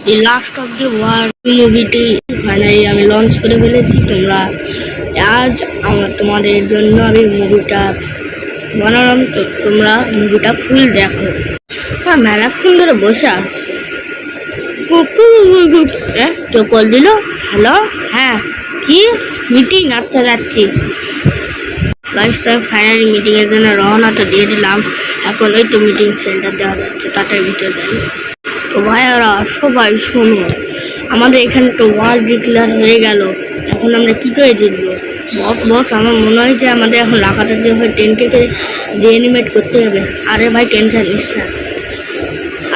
The last of the war মুভিটি finally আমি launch করে ফেলেছি। তোমরা আজ তোমাদের জন্য আমি মুভিটা বানালাম, তো তোমরা মুভিটা ফুল দেখো। হ্যাঁ, মেলাক্ষণ ধরে বসে আছে। কেউ কল দিল? হ্যালো, হ্যাঁ কি মিটিং? আচ্ছা যাচ্ছি। গাইস, তো ফাইনালি মিটিংয়ের জন্য রওনা তো দিয়ে দিলাম। এখন ওই তো মিটিং সেন্টার দেওয়া যাচ্ছে, তাতে ভিতরে যাই। তো ভাইয়ারা সবাই শোনো, আমাদের এখানে তো ওয়ার্ল্ড ডিক্লেয়ার হয়ে গেল। এখন আমরা কী করে জিতবো? বস আমার মনে হয় যে আমাদের এখন রাখাটা যেভাবে 10K রিঅ্যানিমেট করতে হবে। আরে ভাই টেনশন নিস না,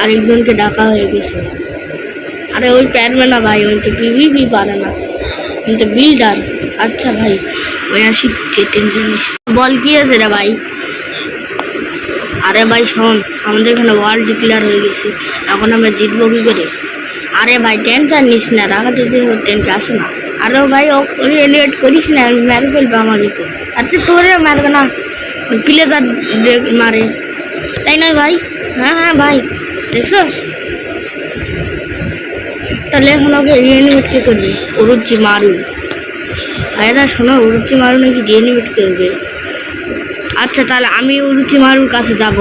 আরেকজনকে ডাকা হয়ে গেছে। আরে ওই পারবে না ভাই, ওই তো পিভিপি পারে না, কিন্তু বিল্ডার। আচ্ছা ভাই, ওই শিখছে, টেনশন নিস। বল কি আছে রে ভাই? আরে ভাই শোন, আমাদের এখানে ওয়ার্ল্ড ডিক্লেয়ার হয়ে গেছে, এখন আমরা জিতবো কী করে? আরে ভাই টেনশন নিস না, রাখাতে যে 10K আসে না। আরে ভাই ওই এলিয়েট করিস না, মেরে ফেলবে আমাদেরকে। আচ্ছা তোরে মারবে না, প্লেজার মারে, তাই নয় ভাই? হ্যাঁ হ্যাঁ ভাই, দেখছো? তাহলে এখন ওকে রিঅ্যানিমেট কে করবে? উরুচি মারু। ভাইরা শোনো, উরুচি মারু নাকি রিঅ্যানিমেট করবে। আচ্ছা তাহলে আমি উরুচি মারুর কাছে যাব,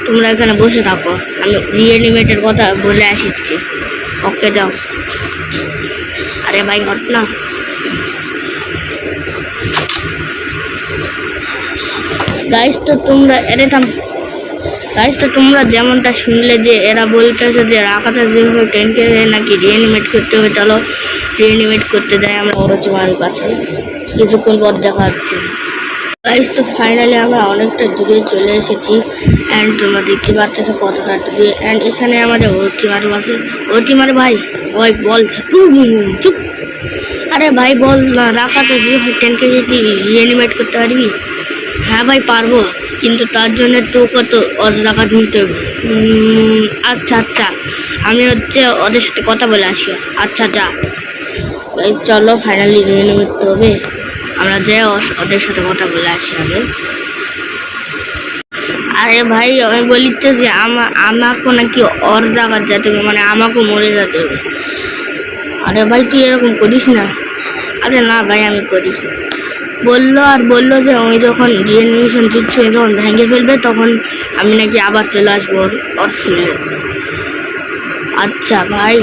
তোমরা এখানে বসে থাকো, আমি রিঅ্যানিমেটের কথা বলে আসছি। ওকে যাও। আরে ভাই হট না। গাইস তো তোমরা গাইস তো তোমরা যেমনটা শুনলে যে এরা বলতেছে যে রাখাটা যেভাবে 10K নাকি রিঅ্যানিমেট করতে হবে। চলো রিঅ্যানিমেট করতে যাই আমরা উরুচি মারুর কাছে, কিছুক্ষণ পর দেখা হচ্ছে। গাইস তো ফাইনালি আমরা অনেকটা দূরে চলে এসেছি, অ্যান্ড তোমরা দেখতে পাচ্ছ কতটা দূরে। অ্যান্ড এখানে আমাদের উরুচি মারু আছে। উরুচি মারু ভাই, ওই বল চুপ। আরে ভাই বল না, রাখাতে যে 10K যদি রিঅ্যানিমেট করতে পারবি? হ্যাঁ ভাই পারবো, কিন্তু তার জন্য তো কত টাকা নিতে হবে। আচ্ছা আচ্ছা, আমি ওদের সাথে কথা বলে আসি। আচ্ছা যা। চলো ফাইনালি রিঅ্যানিমেট করতে হবে, আমরা যে ওদের সাথে কথা বলে আসি আগে। আরে ভাই আমি বলিচ্ছে যে আমাকে নাকি ওর জায়গার যেতে হবে, মানে আমাকেও মরে যেতে হবে। আরে ভাই তুই এরকম করিস না। আরে না ভাই আমি করি। বললো যে আমি যখন রিঅ্যানিমেশন জিতছে যখন ভেঙে ফেলবে তখন আমি নাকি আবার চলে আসবো ওর ফিল্ডে। আচ্ছা ভাই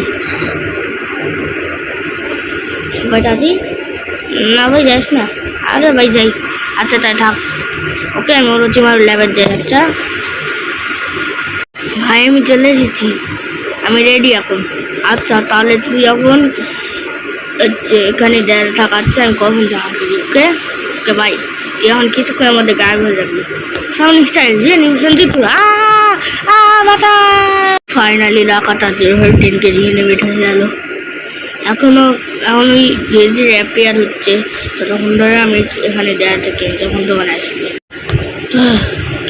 ভাই দাদি, না ভাই যাস না। আরে ভাই যাই। আচ্ছা তাই থাক, ওকে আমি উরুচি মারু ল্যাবের যাই। আচ্ছা ভাই আমি চলে এসেছি, আমি রেডি এখন। আচ্ছা তাহলে তুই এখন এখানে দাঁড়িয়ে থাক। আচ্ছা আমি কখন যাওয়া করি। ওকে ওকে ভাই, তুই এখন কিছুক্ষণের মধ্যে গায়েব হয়ে যাবি। সাউন্ড স্টাইল যে নিউশন দিচ্ছ। ফাইনালি রাখাটা যেভাবে 10K রিঅ্যানিমেট হয়ে গেল। এখন ওই যে অ্যাপিয়ার হচ্ছে, ততক্ষণ ধরে আমি এখানে দেওয়া থাকি, যখন দোকানে আসবে।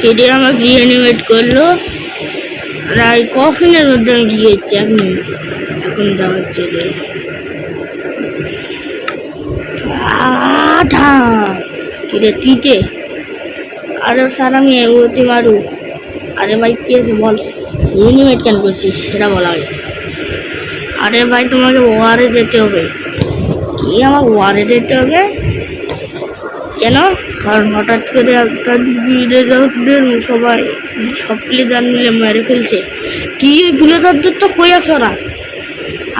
কেডি আমাকে রিঅ্যানিমেট করলো, প্রায় কফিনের মধ্যে আমি গিয়েছি। এখন দেওয়া হচ্ছে কিরে তুই কে? আরে স্যার আমি উরুচি মারু। আরে ভাই কি আছে বল, রিঅ্যানিমেট কেন করছিস সেটা বলা হয়। আরে ভাই তোমাকে ওয়ারে যেতে হবে। কি আমার ওয়ারে যেতে হবে কেন? কারণ হঠাৎ করে একটা ভিলেজার্সদের সবাই সব প্লেজার মিলে মেরে ফেলছে। কি প্লেজারদের তো কই আসো না?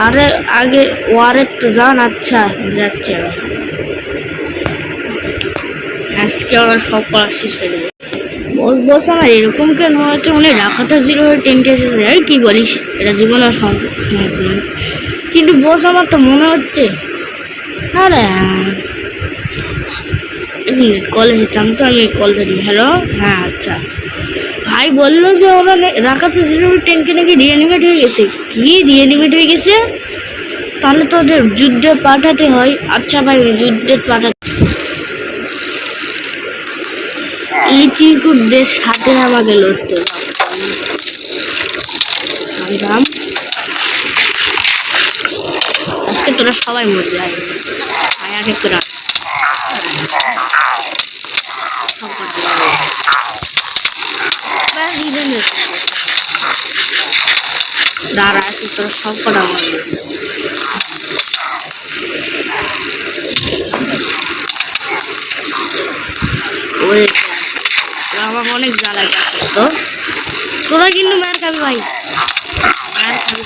আরে আগে ওয়ারে তো যান। আচ্ছা যাচ্ছে, আজকে আমার সব করা শেষ হয়ে যাবে। বস আমার এরকম কেন হচ্ছে, মানে রাখাটা 10K এসেছে। এই কী বলিস, এটা জীবনে সম্ভব, কিন্তু বস আমার তো মনে হচ্ছে। আরে কল এসেছিলাম তো, আমি কল ধরি। হ্যালো, হ্যাঁ আচ্ছা ভাই বললো যে ওরা রাখাতে 10K নাকি রিঅ্যানিমেট হয়ে গেছে। কি রিঅ্যানিমেট হয়ে গেছে? তাহলে তো ওদের যুদ্ধে পাঠাতে হয়। আচ্ছা ভাই যুদ্ধে পাঠাতে লিচিকুটদের সাথে আমাকে লড়তে হবে। আজকে তোরা সবাই মরে যায়। আগে তোরা দাঁড়া তোরা সব কটা মারবে। ওই আমার অনেক জ্বালা যাচ্ছে তো, তোরা কিন্তু মার খাবি ভাই, মার খাবি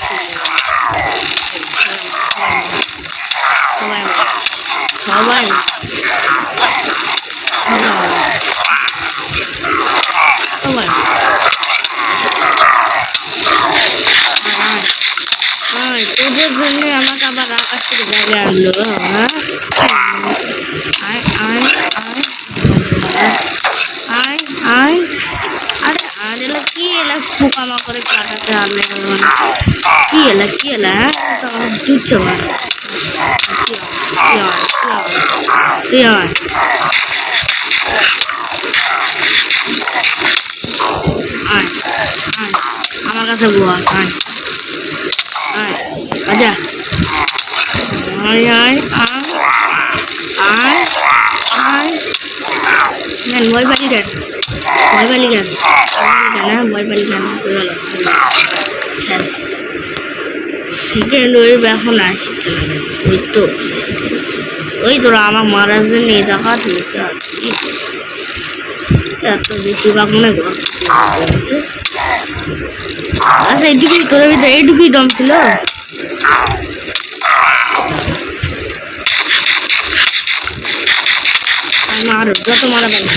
সবাই সবাই সবাই তোদের জন্য আমাকে আবার আকাশ থেকে জায়গায় আনলো। হ্যাঁ আয় আয় আয় আয় আরে আর এলা কি এলা পোকামা করে কাটাতে আনলে কি এলা হ্যাঁ দিচ্ছে না তুই আমার কাছে বস আয় আয় আচ্ছা আয় আয় আয় আয় কেন ভয় পালি কেন হ্যাঁ ভয় পালি কেন শেষ সেকেন্ড ওয়েভ এখন আসছে ওই তোরা আমার মারার জন্য এই জায়গা থেকে আসছি এত বেশিরভাগ মনে করছে। আচ্ছা এইটুকুই তোর ভিতরে এইটুকুই দম ছিল। মারো যত মারা পারিস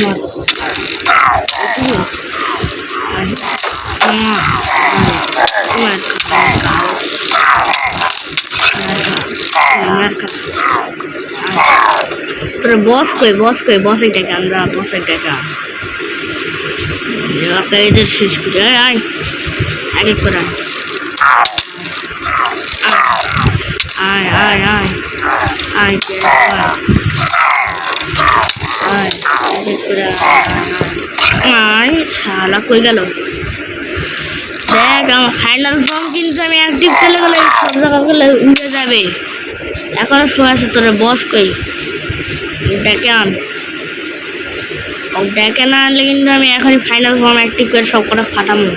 তোর বস কই বস এটাকে আমরা বস এটাকে এদের শেষ করে আয় এক এক করে আয় আয় আয় আয় আয় শালা কই গেল দেখ আমার ফাইনাল ফর্ম কিন্তু আমি অ্যাক্টিভ চলে গেলে সব জায়গা গেলে উঠে যাবে। এখনো সময় আছে তোরা বস কই ডেকে না আনলে কিন্তু আমি এখনই ফাইনাল ফর্ম অ্যাক্টিভ করে সব কটা ফাটাবো।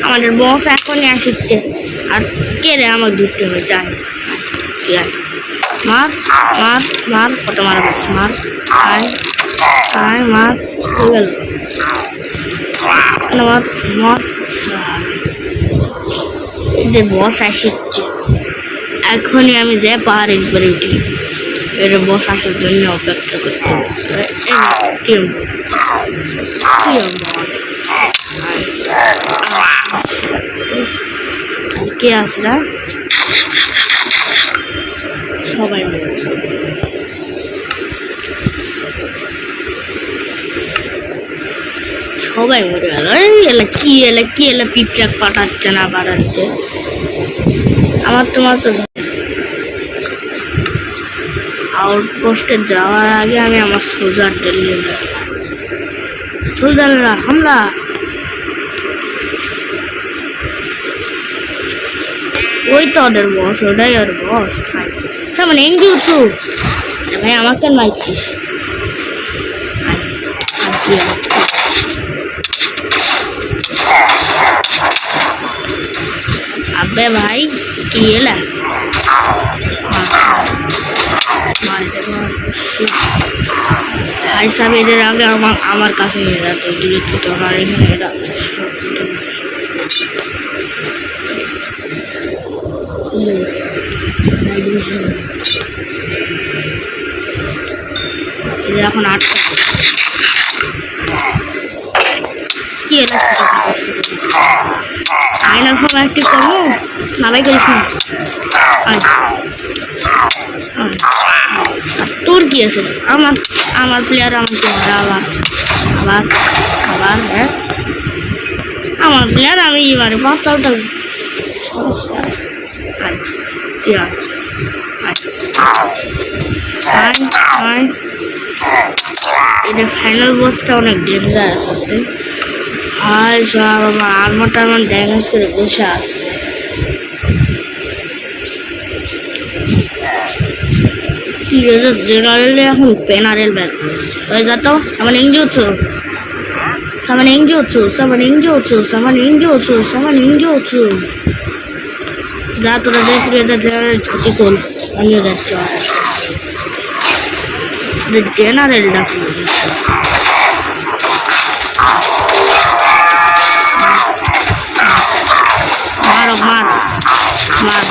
আমাদের বস এখনই আসছে আর কে রে আমার ধরতে হবে যাই মার মার মার কত মারা পাচ্ছি মার আয় আয় মার হয়ে গেল মার মার এদের বস আসছে এখনই আমি যাই পাহাড়ের উপরে উঠি এর বস আসার জন্য অপেক্ষা করতে হবে। কে আসরা সবাই মরে গেল। কি এলা পিঁপড়া পাঠাচ্ছে না পাঠাচ্ছে আমার তোমার তো আউটপোস্টে যাওয়ার আগে আমি আমার সোলজারদের নিয়ে যাব। সোলজাররা হামলা ওই তো ওদের বস ওটাই ওর বস সামনে এঙ্গি উঁচু ভাই আমাকে মারছিস আবে ভাই কি এলা ভাই সাহেব এদের আগে আমার কাছে নিয়ে যাচ্ছে ডিরেক্ট আর এখানে এরা এখন 8 কি এরা ফাইনাল ফর্ম অ্যাক্টিভ করবো না ভাই করিস না তোর কি আছে আমার প্লেয়ার আমাকে মারা আবার হ্যাঁ আমার প্লেয়ার আমি এবারে বাচ্চাটা এটা ফাইনাল বসটা অনেক ডেঞ্জারাস আছে আর সব আমার আর্মারটা আমার ড্যামেজ করে বসে আছে। জেনারেলে এখন পেনারেল ব্যাক হয়ে যেত সামনে ইঞ্জুর summoning jutsu. যা তোরা দেখবি এটা ছুটি কর, আমিও যাচ্ছি জেনারেল ডাকি মারো মার মার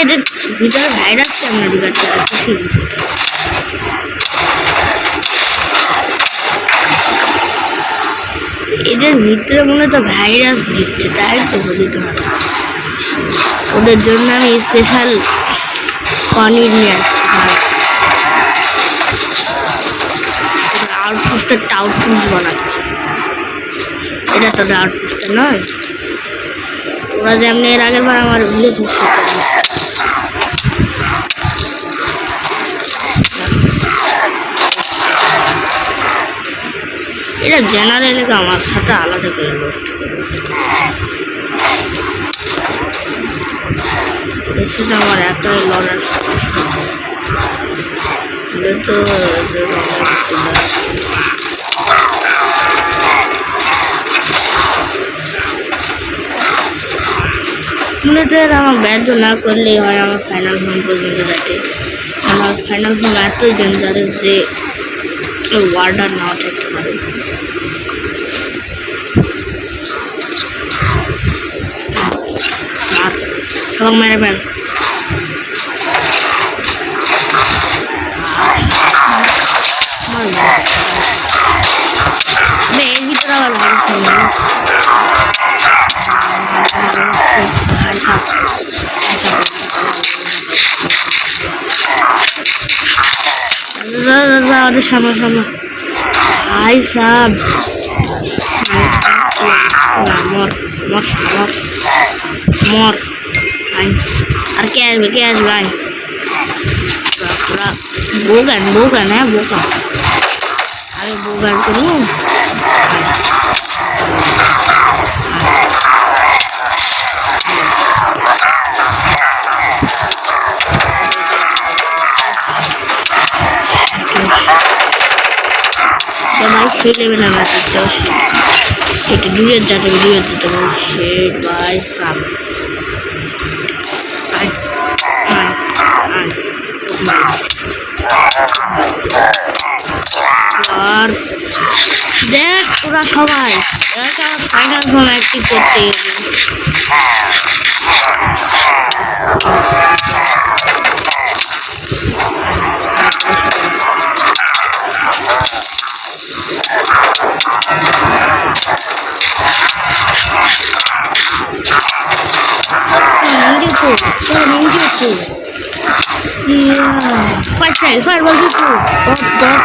এদের ভিতরে ভাইরাস কেমন দিচ্ছে এদের ভিতরে মনে তো ভাইরাস দিচ্ছে, তাই তো বলি তোমার ওদের জন্য আমি স্পেশাল পনির নিয়ে আসছি। আউটপোস্টের টাউটপোস্ট বানাচ্ছে, এটা তো আউটপোস্টটা নয়। ওরা যেমনি এর আগের বার আমার ভিলেজ এটা জেনারেলকে আমার সাথে আলাদা করে লড়তে হবে, এর সাথে আমার একাই লড়ার সমস্যা। তো মূলত আমার ব্যর্থ না করলেই হয় আমার ফাইনাল ফর্ম পর্যন্ত যাতে। আমার ফাইনাল ফর্ম এতই ডেঞ্জারাস যে ওয়ার্ডার নাও থাকতে পারে। আর সবাই মেরে ফেল, এর ভিতরে আবার ভাইরাস সামনে সামনে ভাই সাহ মর মর মর মর ভাই। আর কে আসবে ভাই? বোগান হ্যাঁ বোগান, আরে বোগান করুন ভাই। সেই লেভেল আমরা একটু দূরে যেতে ভাই সাপ আর দেখ ওরা সবাই ফাইনাল ফর্ম অ্যাক্টিভ করতে Fireball gitu. Dot.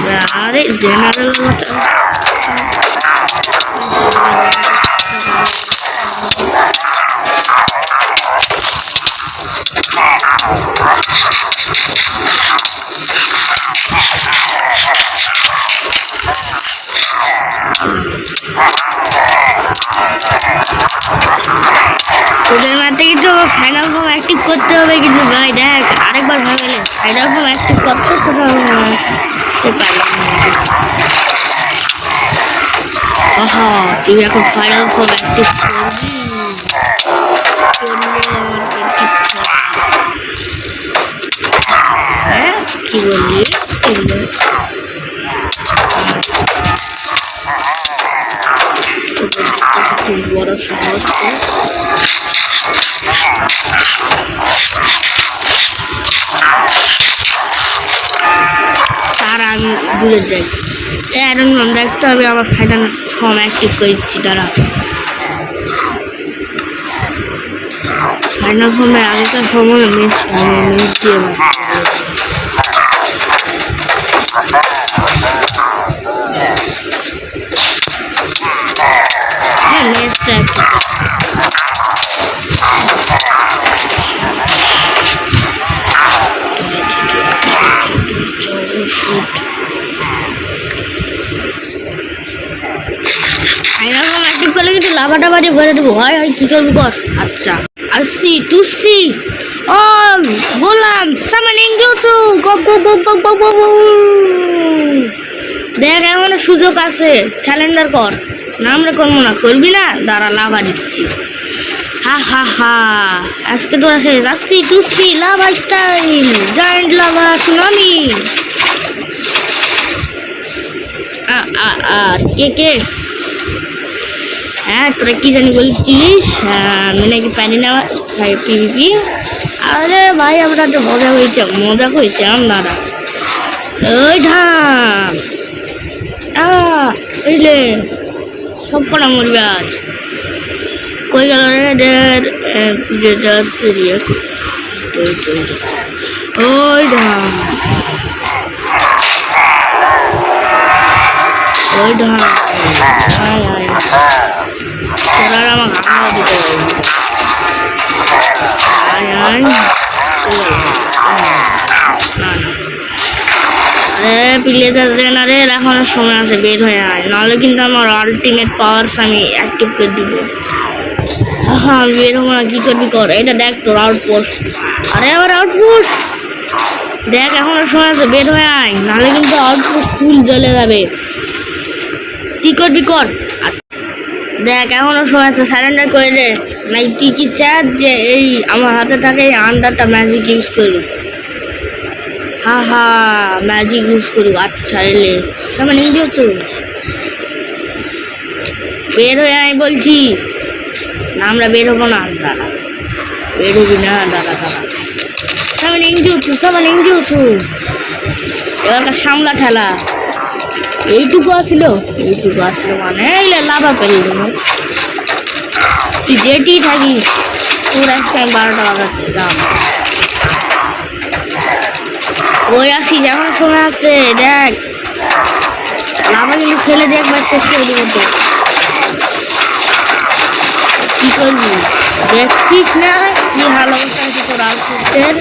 Dari general ওদের মাঠে কিন্তু ফাইনাল ফর্ম অ্যাক্টিভ করতে হবে, কিন্তু ভাই দেখ আরেকবার ভাবলে ফাইনাল ফর্ম অ্যাক্টিভ করতে পারলাম। তুই এখন ফাইনাল ফর্ম অ্যাক্টিভ করবি, হ্যাঁ কি বললি? খুব বড় সাহস তার আমি দূরে যাই। এখন দেখতে হবে আমার ফাইনাল ফর্ম অ্যাক্টিভ করেছি, তারা ফাইনাল ফর্মের আগেকার ফর্ম হলো মিস দিয়ে মেসটা লাভাটা বাড়ি ভরে দেবো। হয় হয় কি করবি কর। আচ্ছা আসছি টুসি অল গোলাম সামানিং জুজু গপ গপ গপ গপ গপ গপ। দেখ এমন সুযোগ আছে, স্যালেন্ডার কর। না আমরা করবো না, করবি না, দাঁড়া লাভা দিচ্ছি। হা হা হা আজকে তোরা শেষ। আসছি টুসি lava style giant lava tsunami. কে কে? হ্যাঁ তোরা কি জানি বলছিস? আমি নাকি পানি নেওয়া পিভিপি। আরে ভাই আমরা তো মজা হয়েছে আপনারা। ওই ধাম বুঝলে সব কটা মরবে আজ। কই গেল রে ওই ধাম ওই ধাম তোরা আমার হামলা দিতে প্লেজার জেনারেল এখনো সময় আছে, বের হয়ে আয়, নাহলে কিন্তু আমার আলটিমেট পাওয়ারস আমি অ্যাক্টিভ করে দিব। হ্যাঁ বের হবো না, কি করবি কর। এটা দেখ তোর আউটপোস্ট। আরে আবার আউটপোস্ট দেখ এখনো সময় আছে, বের হয়ে আয়, নাহলে কিন্তু আউটপোস্ট ফুল জ্বলে যাবে। কি করবি কর। দেখ এখনো সময় আছে, সারেন্ডার করে দে। নাই তুই কি চাস যে এই আমার হাতে থাকে এই আন্ডারটা ম্যাজিক ইউজ করুক? হা হা ম্যাজিক ইউজ করুক। আচ্ছা এলে সামনে নিয়ে বের হয়ে আয় বলছি না, আমরা বের হবো না। দাঁড়া বের হবি না, দাঁড়া সামনে ইঞ্জুছু এবারকার সামলা ঠেলা। এইটুকু আসলো মানে এইলে লাভা পেলি দেবো। তুই যেটি থাকিস তোর আজকে আমি 12টা বাজাচ্ছি। দাম ওই আসি যখন শোনা আছে। দেখ লাভা কিন্তু ফেলে দিয়ে একবার শেষ করে দিব। তো কি করবি দেখছিস না কি হাল অবস্থা আছে তোর আউটপুটের।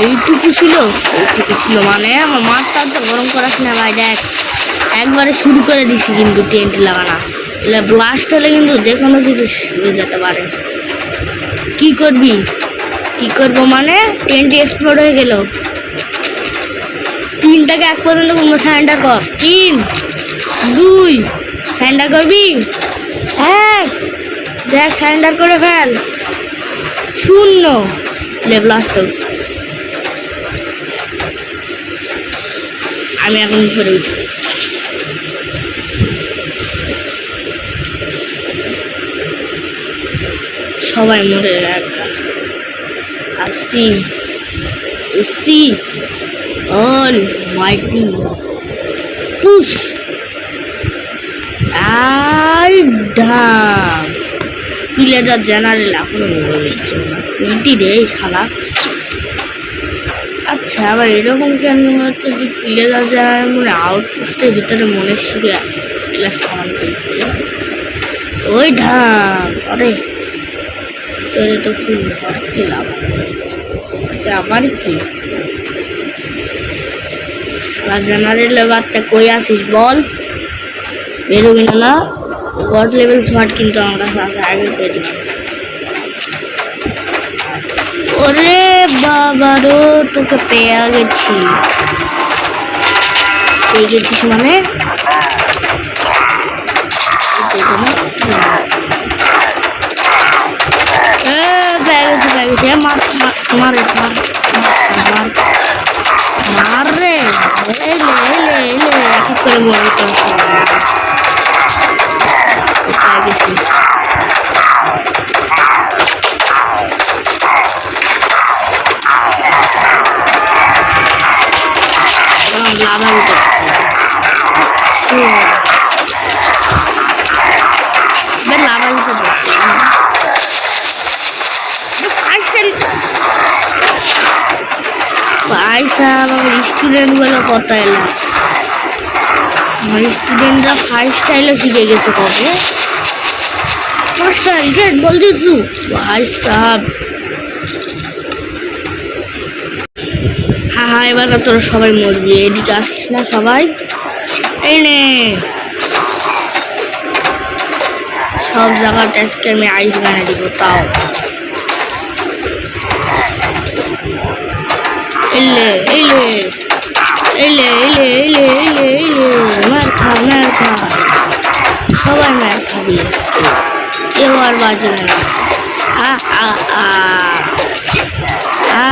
এইটুকু ছিল মানে আমার মাথা তো গরম করাস না ভাই। দেখ একবারে শুরু করে দিছি কিন্তু টেন্ট লাগানা। এলে ব্লাস্ট হলে কিন্তু যে কোনো কিছু হয়ে যেতে পারে। কি করবো মানে টেন্ট এক্সপ্লোড হয়ে গেল। 3টাকে 1 পর্যন্ত কোনো সারেন্ডার কর। 3 2 সারেন্ডার করবি। 1 দেখ সারেন্ডার করে ফেল। 0 লে ব্লাস্ট। আমি এখন উপরে উঠি। সবাই মরে আসছি অল মাইটি পুশ আর ধাম। প্লেজার জেনারেল এখনো মরে যাচ্ছে না কোনটি রে শালা। আচ্ছা আবার এরকম কেন মনে হচ্ছে যে প্লেজার জেনারেল মনে আউটপোস্টের ভিতরে মনের শিখে প্লেস সামান করছে। ওই ধাম আরে তোরে তো ফুল হচ্ছিলাম। আবার কি জেনারেলের বাচ্চা কই আসিস বল? বেরোবি না। গড লেভেল স্মার্ট কিন্তু আমার কাছে আছে, আগে করে দিলাম। ওরে বাবারও তোকে পেয়ে গেছিস মানে মার রে এক করে বলি তোর গেছি। লাভা পয়সা আমার স্টুডেন্টগুলো কত এলো। আমার স্টুডেন্টরা ফার্স্ট স্টাইলও শিখে গেছে কবে। ফার্স্ট স্টাইল গেট বল দিছু ভাই সাহেব। হ্যাঁ এবার তোরা সবাই মরবি। এদিকে আসছিস না সবাই? এই নে সব জায়গাতে আজকে আমি আইস বানিয়ে দিব। তাও এলে এলে এলে এলে এলে এলে এলে মার খা মার খা, সবাই মার খাবি আজকে, কেউ আর বাঁচবে না। আ আ আ আ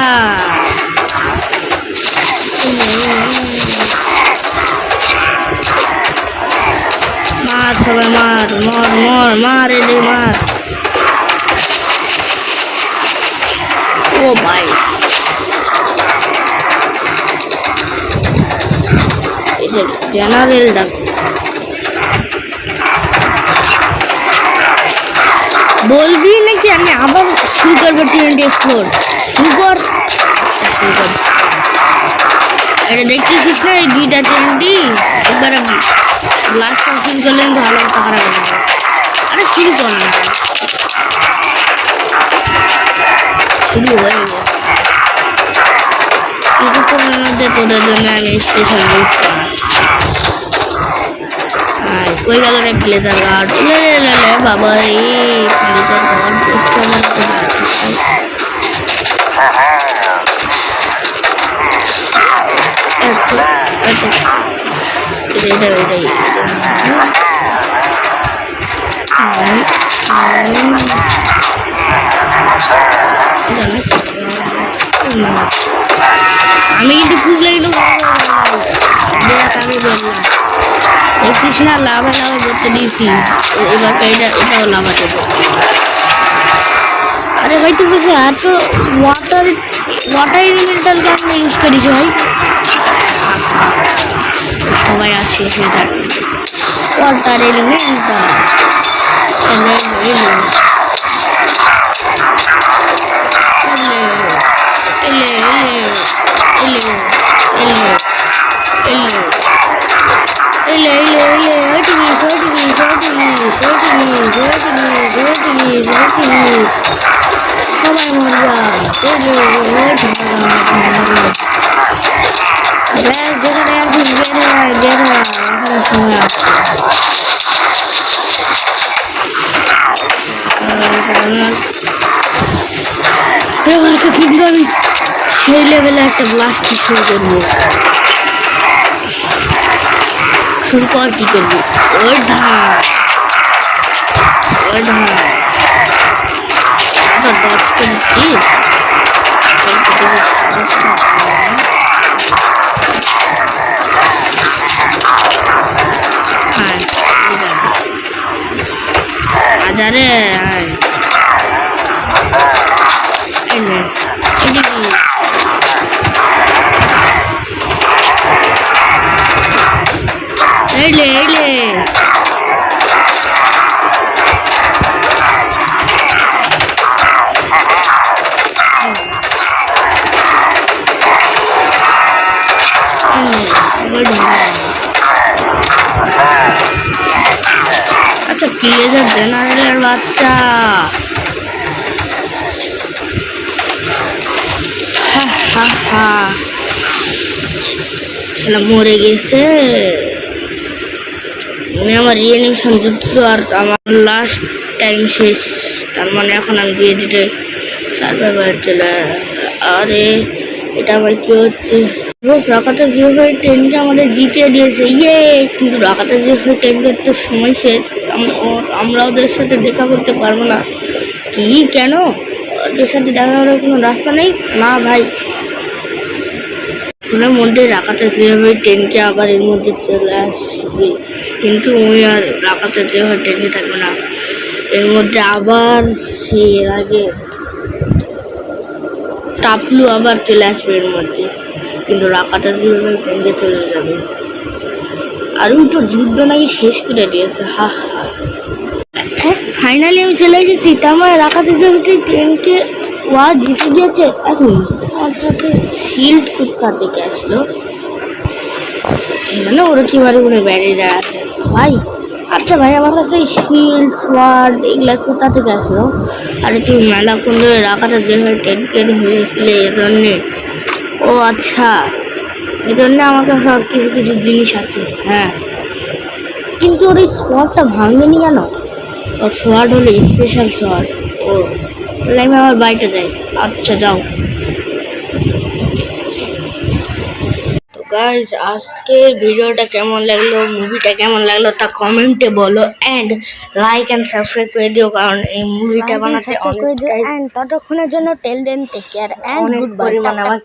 মার, সবাই মার, মর মর মার, এলে মার। ও ভাই জেনারেল ডাক বলবি নাকি আমি আবার শুরু করবো? টিএনটি এক্সপ্লোর শুরু কর। আচ্ছা শুরু কর। এটা দেখতেছিস না এই দুইটা টিএনটি একবারে ব্লাস্ট শুরু করলেন ভালো টাকা। আরে শুরু কর না, শুরু হয়ে গেছে। কিছুক্ষণের মধ্যে তোদের জন্য আমি স্পেশাল লুট করা। কই গেল রে ব্লেজার গার্ড? লে লে লে বাবা, এই ব্লেজার গার্ড ডিসকভার করা। আমি কিন্তু খুঁজলে কিন্তু আমি বললাম এই কৃষ্ণা লাভা লাভা করতে দিয়েছি, এবার এটাও লাভাতে। আরে ভাই তুই বসে এত ওয়াটার এলিমেন্টাল গান ইউজ করিস ভাই? সবাই আসছে সেটা ওয়াটার এলিমেন্টাল। সবাই মজা যেখানে আসিস বের হয় এখানে সময় আসছে। এবারকে কিন্তু আমি সেই লেভেলে একটা ব্লাস্ট শুরু করবো। শুরু কর, কি করবি? ওই ধার ওই ধার ডচ করছি। হাজারে এলে এলে আচ্ছা প্লেজার জেনারেলের বাচ্চা। সেটা মরে গেছে। মানে আমার রিঅ্যানিমেশন যুদ্ধ আর আমার লাস্ট টাইম শেষ। তার মানে এখন আমি দিয়ে দিতে সার্ভাইভার চলে। আরে এটা আমার কি হচ্ছে? রোজ রাকাতা 0.10কে আমাদের জিতিয়ে দিয়েছে, ইয়ে। কিন্তু রাকাতা 0.10 তো সময় শেষ, আমরা ওদের সাথে দেখা করতে পারবো না। কি কেন? ওদের সাথে দেখা করার কোনো রাস্তা নেই? না ভাই, ওনার মধ্যে রাকাতা 0.10কে আবার এর মধ্যে চলে আসবে, কিন্তু ওই আর রাকাতা 0.10কে থাকবে না। এর মধ্যে আবার সেই এর আগে টাপলু আবার চলে আসবে এর মধ্যে, কিন্তু রাকাতা 0.10কে চলে যাবে। আর ওই তো যুদ্ধ নাকি শেষ করে দিয়েছে। হা হা, ফাইনালি আমি চলে গেছি। তার মানে রাকাতা 0.10কে ওয়ার জিতে গিয়েছে। এখন আমার সাথে শিল্ড কোথা থেকে আসলো? এখানে ওরচিমারি করে ব্যারিয়ার আছে ভাই। আচ্ছা ভাই, আমার কাছে শিল্ড সোয়ার্ড এগুলা কোথা থেকে আসলো? আরে তুই মেলা কোন ধরে রাখাটা যেভাবে টেনকেন হয়েছিল এজন্যে। ও আচ্ছা, এজন্য আমার কাছে কিছু কিছু জিনিস আছে। হ্যাঁ, কিন্তু ওর এই সোয়ার্ডটা ভাঙেনি কেন? ওর শোয়ার্ড হলো স্পেশাল শোয়ার্ড। ও তাহলে আমি আমার বাড়িতে যাই। আচ্ছা যাও। তো গাইস আজকের ভিডিওটা কেমন লাগলো, মুভিটা কেমন লাগলো তা কমেন্টে বলো, অ্যান্ড লাইক অ্যান্ড সাবস্ক্রাইব করে দিও, কারণ এই মুভিটা বানাতে অনেক ততক্ষণের জন্য till then, take care and goodbye. পরিমাণে আমার